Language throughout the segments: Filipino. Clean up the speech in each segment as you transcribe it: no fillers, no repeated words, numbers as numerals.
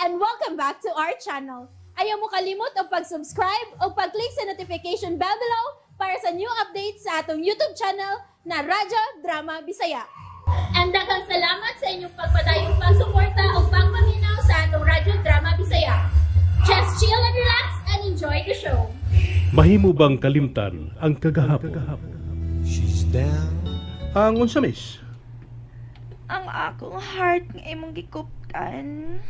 and welcome back to our channel. Ayaw mo kalimot o pag-subscribe o pag-click sa notification bell below para sa new updates sa atong YouTube channel na Radyo Drama Bisaya. And daghang salamat sa inyong pagpadayong pagsuporta o pagpaminaw sa atong Radyo Drama Bisaya. Just chill and relax and enjoy the show. Mahimo bang kalimtan ang kagahapon? She's down. Ang unsa miss? Ang akong heart nga imong gikuptan.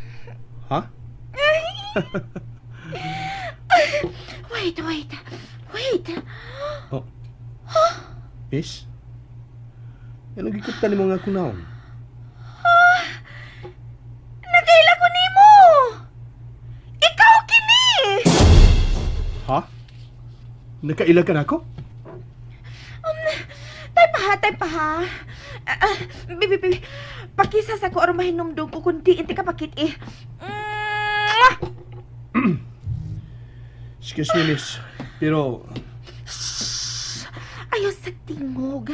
Ha? Wait. Oh. Miss? Ano gikuptan nimo nga kunaon? Nagkaila ko nimo. Ikaw kini. Ha? Nakailag ka na ako? Tay pa ha. Bibi. Pakisa sa ko aron mahinumdog ko kundi inti ka pakit eh. Excuse me, miss. Pero, Ayaw sa tingog.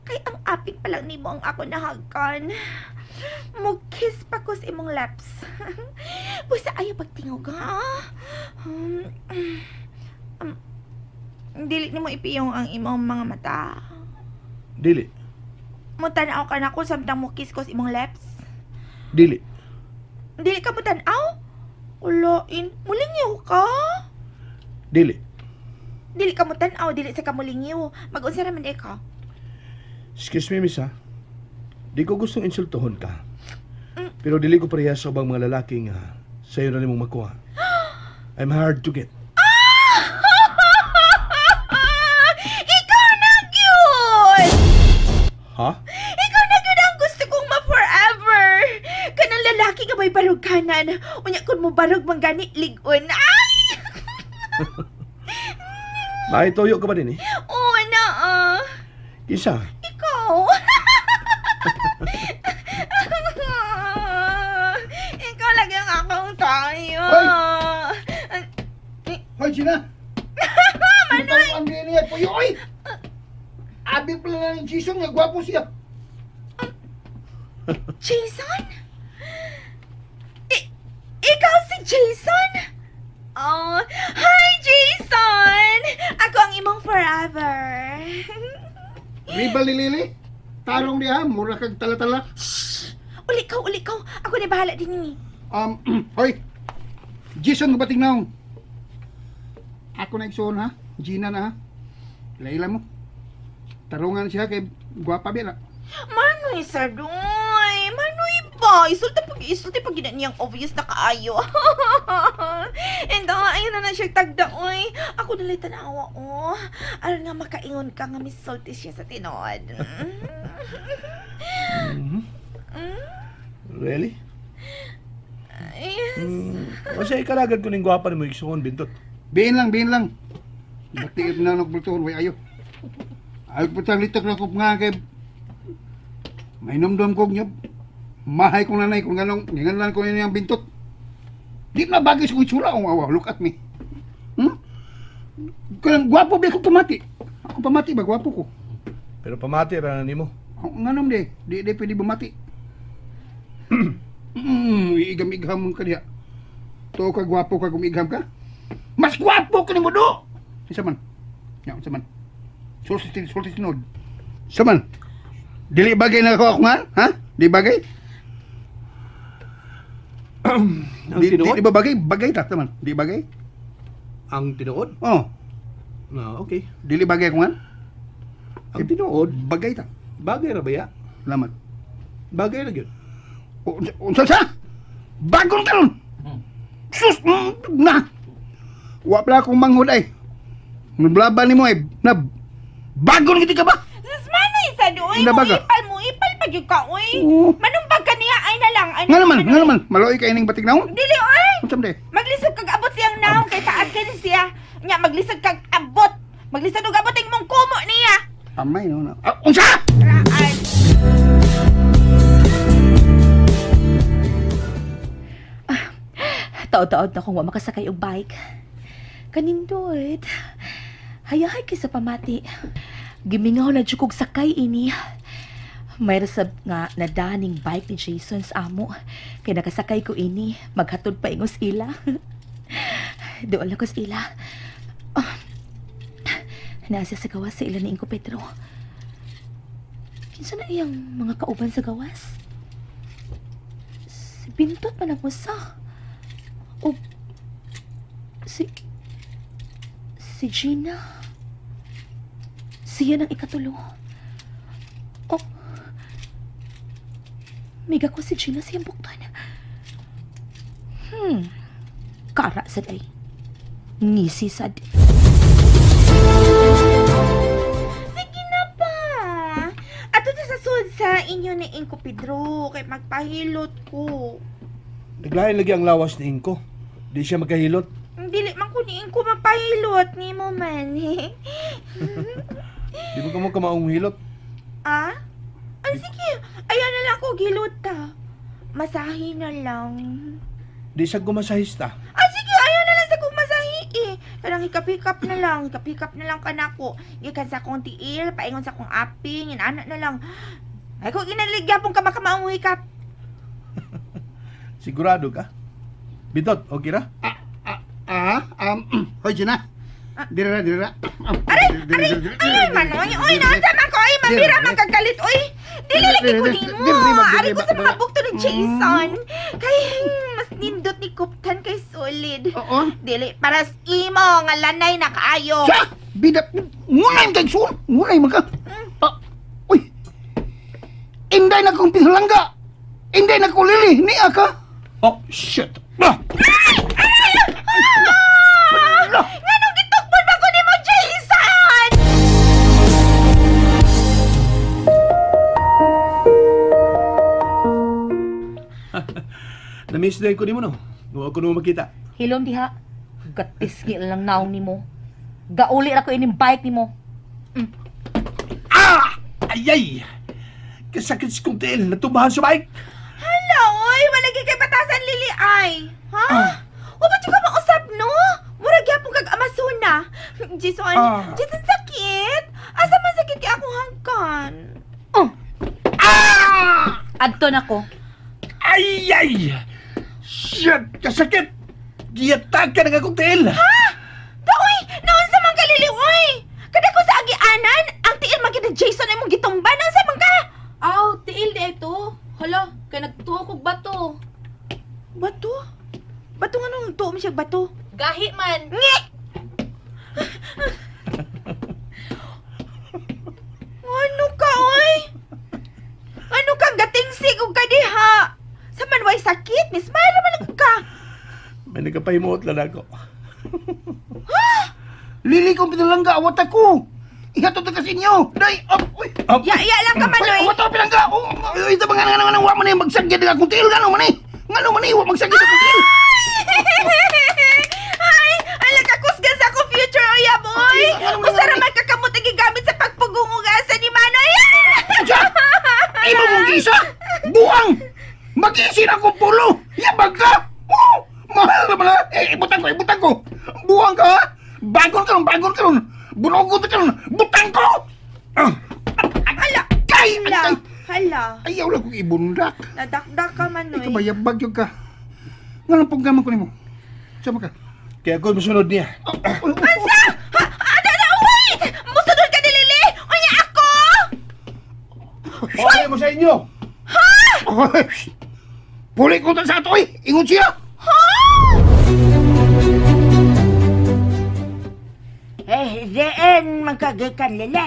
Kay ang apik pa lang nimo ang ako nahagkan. Mug-kiss pa ko sa imong lips. Busa ayaw pagtingog ha. Dili nimo ipiyong ang imong mga mata. dili. Mutanaw ka na ko samtang mo kiss ko sa imong lips. Dili. Dili ka mutanaw? Uloin, mulingyaw ka? Dili. Dili ka mutanaw, dili sa kamulingyaw. Mag-unsa naman ka? Excuse me, miss, ha? Di ko gustong insultohon ka. Pero dili ko pareha sa ubang mga lalaki nga sa'yo na nimong makuha. I'm hard to get. Ikaw na yun! Ha? Ikaw na yun ang gusto kong ma-forever! Kanang lalaki nga may barog kanan. Unya kung mo barog manggani ligon. Ay! Maitoyo ka ba din, eh? Oo na Isa. Ikaw! Ikaw lagi ang akong tayo. Hoy, Gina! Manoy! Ang niya po yun, oy! Abi pala na ng Jason, nga gwapo siya. Jason? Ikaw si Jason? Oh, hi Jason! Ako ang imong forever. Riba lilili? Tarong diha, mura kag tala-tala. Uli ka. Ako na bahala din ni. Hoy! Jason, gabating naong. Ako na igsoon, ha? Gina na, ha? Laila mo. Tarungan siya kay gwapa biya na. Manoy sa doy. Manoy ba? Isulti pag gina niyang obvious na kaayo. And ayun na siya tagdaoy. Ako nalay tanawa, oh. Aron nga makaingon ka nga misulti siya sa tinod. Really? Yes. Kasi ikaragad ko ning gwapa ni mo igsuon, bintot. Bihin lang. Bakit na nagbultuhon, way ayo. Ayaw po tang litak na ko nga kay... May nomdom ko niya. Mahay kong nanay kung ganong ningalan ko yung bintot. Di na bagay sa kutsura. Oh, look at me. Kung gwapo ba ako pamati? Ako pamati ba? Gwapo ko. Pero pamati ra nimo. Nganom di pwede bumati. Igam-igam ka diya. To ka gwapo ka gumigam ka? Mas gwapo ka ni mo do! Isa man. Isa man. Sulti sinod. Isa man. Dili bagay na ako nga? Ha? Di bagay? Ang tinuod? Di ba bagay? Bagay ta naman. Di bagay? Ang tinuod? Oh. Okay. Dili bagay ako nga? Ang tinuod, Bagay ta. bagay ra ba ya? Salamat. Bagay ra gyud. Unsa sa? Bagong talon! Sus! Na! Wa pala akong manghod ay. Nablaban ni mo ay. Bagong giti ka ba? Sus, manoy sa doy. Nabaga. Ipal pa yun ka, uy. Oo. Manumbag ka niya, ay na lang. Nga naman. Maloy ka ining batik naon? Dili, uy. Unsam de? Maglisod kag abot siyang naong kay taas ka ni siya. Nya maglisod kag abot. Maglisod og abot ang mong kumo niya. Amay no. Unsa? Raan. Taod-taod na kung wa makasakay og bike. Kanindot. Hayahay kay sa pamati. Gimingaw na jukog sakay ini. May resab nga nadaning bike ni Jason sa amo. Kaya nakasakay ko ini, maghatod pa ingos ila. Doon lang ko sa ila. Oh, nasa sa gawas sa ila ni Inko Pedro. Kinsa na iyang mga kauban sa gawas? Si Bintot pa na sa. O si Gina. Siya ng ikatulo. Oh, miga ko si Gina siyang buktan. Kara sad ay. Ngisi sad. Sige na pa. Ato sa sud sa inyo ni Inko Pedro kay magpahilot ko. Naglain lagi ang lawas ni Inko. Di siya magkahilot. Dili man ko ni Inko mapahilot ni mo man. Di ba ka mo kamaong hilot? Ah? Ay sige, ayan na lang ko hilot ta. Masahe na lang. Di siya gumasahista. Ah sige, ayan na lang sa kong masahe eh. Parang hikap-hikap na lang kanako. Gikan sa kong tiil, paingon sa kong aping, inanak na lang. Ay kung inaligyapon ka makamaong hikap. Sigurado ka? Bitot, okay ra? Hoy, Gina. Dira. Aray, manoy, oy, naasama ko, oy, mabira magkagalit, oy. Dili lagi ko din mo. Ari ko sa mga bukto ni Jason. Kay, mas nindot ni Kuptan kay Solid. Oo. Dili, paras imo, nga lanay na kaayo. Sa! Bidat! Ngunay kay Sul! Ngunay maka! Uy! Inday na kong pihalangga! Inday na ko lili! Niya ka! Oh, shit! Nganong gitukbon ba ko ni mo, Jason? Na-miss na ko ni mo, no? Nung ako nung makita. Hilom diha. Gatiski lang naong nimo. Gauli ra ko ining bike nimo. Ayay! Kasakit si kong tiil. Natubahan sa bike. Hala, oy, walagi kay batasan lili ay. Ha? O ba't yung ka mausap, no? Murag yapong kag amasuna. Jason, Jason sakit. Asa man sakit kay akong hangkan? Adto na ko. Ayay! Shit! Kasakit! Giyatag ka ng akong tiil. Daoy, naon sa mga kaliliwoy. Kada ko sa agianan, ang tiil magkita Jason ay mong gitumban. Naon sa mga? Aw, tiil di ito. Hala, kay nagtuo kog bato. Bato? Bato nga nung tuom siya bato. Gahi man. Ngi! Ano ka, oy? Ano kang gatingsig o kadiha? Sa manway sakit, Miss Mara man ka. May nagkapahimuot lang ako. Lili kong pihalangga! Awat ako! Ihatod na kasi inyo! Day! Uy! Ya lang ka, Manoy. Awat ako pilangga! Ito ba nga wa man eh magsagya din akong tiil! Gano'n man eh! Gano'n man eh! Wa magsagya din akong tiil! Ay, alam ka kusgan sa akong future, oya boy. Usara man kakamot ang gigamit sa pagpugungugasan ni Manoy. Diyan! Imo mong gisa! Buang! Mag-isin akong pulo! Yabag ka! Oh! Mahal naman ha! Ibutang ko! Buang ka ha! Bagon ka nun! Bunogot ka nun! Butang ko! Hala! Kay! Hala! Ayaw lang kong ibundak! Nadakdak ka, Manoy. Ikaw ba yabag yun ka? Ngayon pong gaman ko ni mo. Sama ka? Kaya ako masunod niya. Ansa? Wait! Musunod ka ni Lili! Unya ako! Okay mo sa inyo! Puli ko sa ato eh! Ingon siya! Diyan magkagikan, Lili.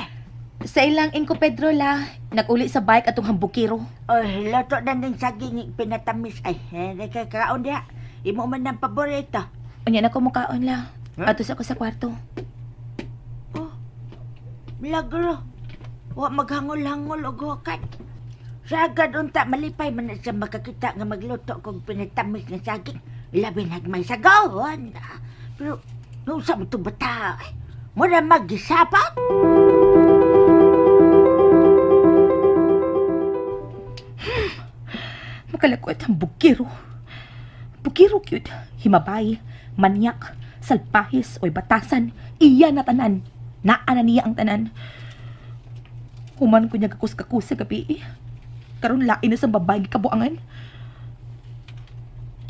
Sa ilang Inko Pedro la, nag-uli sa bike atong hambukiro. Oy, lato na ng saging pinatamis. Ay, nakakaon diha. Imo man ng paborito. Unya na ko mukaon la. Atos ako sa kwarto. Milagro. Wa maghangol-hangol og hukat. Sagad unta malipay man na siya makakita nga magluto kog pinatamis nga saging. Labi nagmay sagawon. Pero no sa mo bata. Mo na magisapat. Makalakwat ang bukiro. Bukiro cute. Himabay, manyak, salpahis oy batasan. Iya na tanan. Naana niya ang tanan. Human ko niya kakus-kakus sa gabi. karon lain na sa babae kabuangan.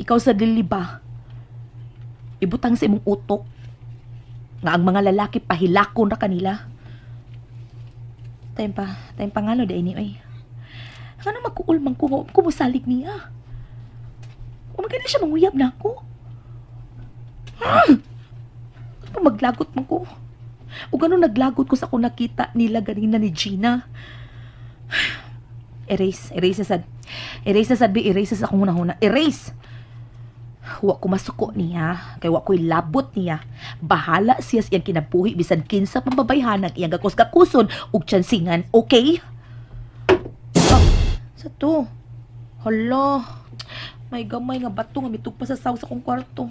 Ikaw sa dili ba? Ibutang sa imong utok nga ang mga lalaki pahilakon ra kanila. Tayong pangalo da ini oy. Ano magkuul man ko musalig niya. O maganda siya manguyab na ako. Ano maglagot man ko? O gano'n naglagot ko sa akong nakita nila ganina ni Gina. Erase na sad. Erase na sad, erase sa akong hunahuna. Erase! Wa ko masuko niya, kay wa ko'y labot niya. Bahala siya siyang kinabuhi bisan kinsa pambabayhan ang iyang gakos-gakuson ug tsansingan, okay? Sa to? Hala, may gamay nga bato nga mitugpa sa saw sa kong kwarto.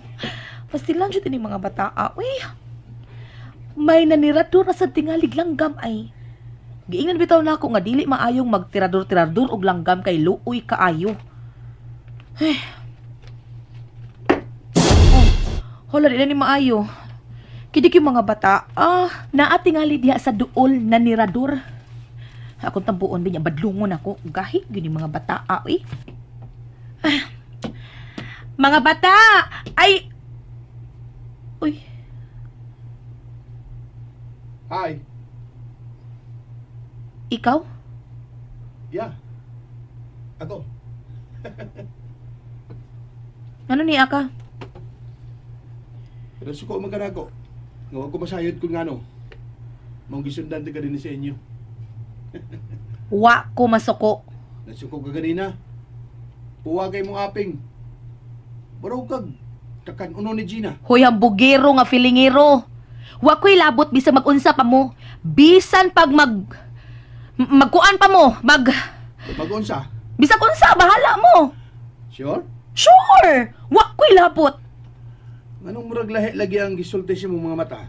Pastilan dyan din mga bataa. Uy, may nanirador na sa tingalig langgam ay. Giingnan bitaw na ako nga dili maayong magtirador-tirador og langgam kay luoy kaayo. Ay. Hala, di na ni maayo. Kidik yung mga bata, naatingali diha sa duol na nirador. Akong tambuon din niya, badlungon ako. Gahi, yun yung mga bata, eh. Mga bata! Ay! Uy. Hi. Ikaw? Yeah. Ako. Ano ni Aka? Pero suko man kanako. Nga ko masayod ko ngano. Mong gisundan ka din sa inyo. Wa ko masuko. Nasuko ka ganina. Puwa kay mong aping. Baro kag takan uno ni Gina. Hoy, ang bugero nga filingero. Wa ko'y labot bisan mag-unsa pa mo. Bisan pag magkuan pa mo. Mag-unsa? Bisan unsa, bahala mo. Sure? Sure! Wa ko'y labot. Anong murag lahi lagi ang gisulti sa mong mga mata?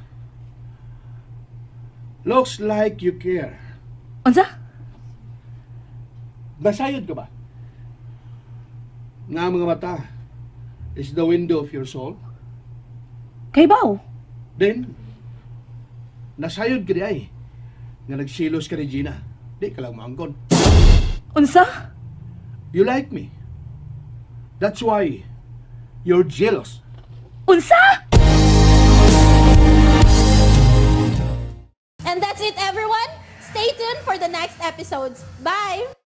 Looks like you care. Unsa? Basayod ka ba? Nga mga mata is the window of your soul. Kay baw? Then, nasayod ka di ay. Nga nagsilos ka ni Gina. Di ka lang maangkon. Unsa? You like me. That's why you're jealous. Unsa? And that's it, everyone. Stay tuned for the next episodes. Bye!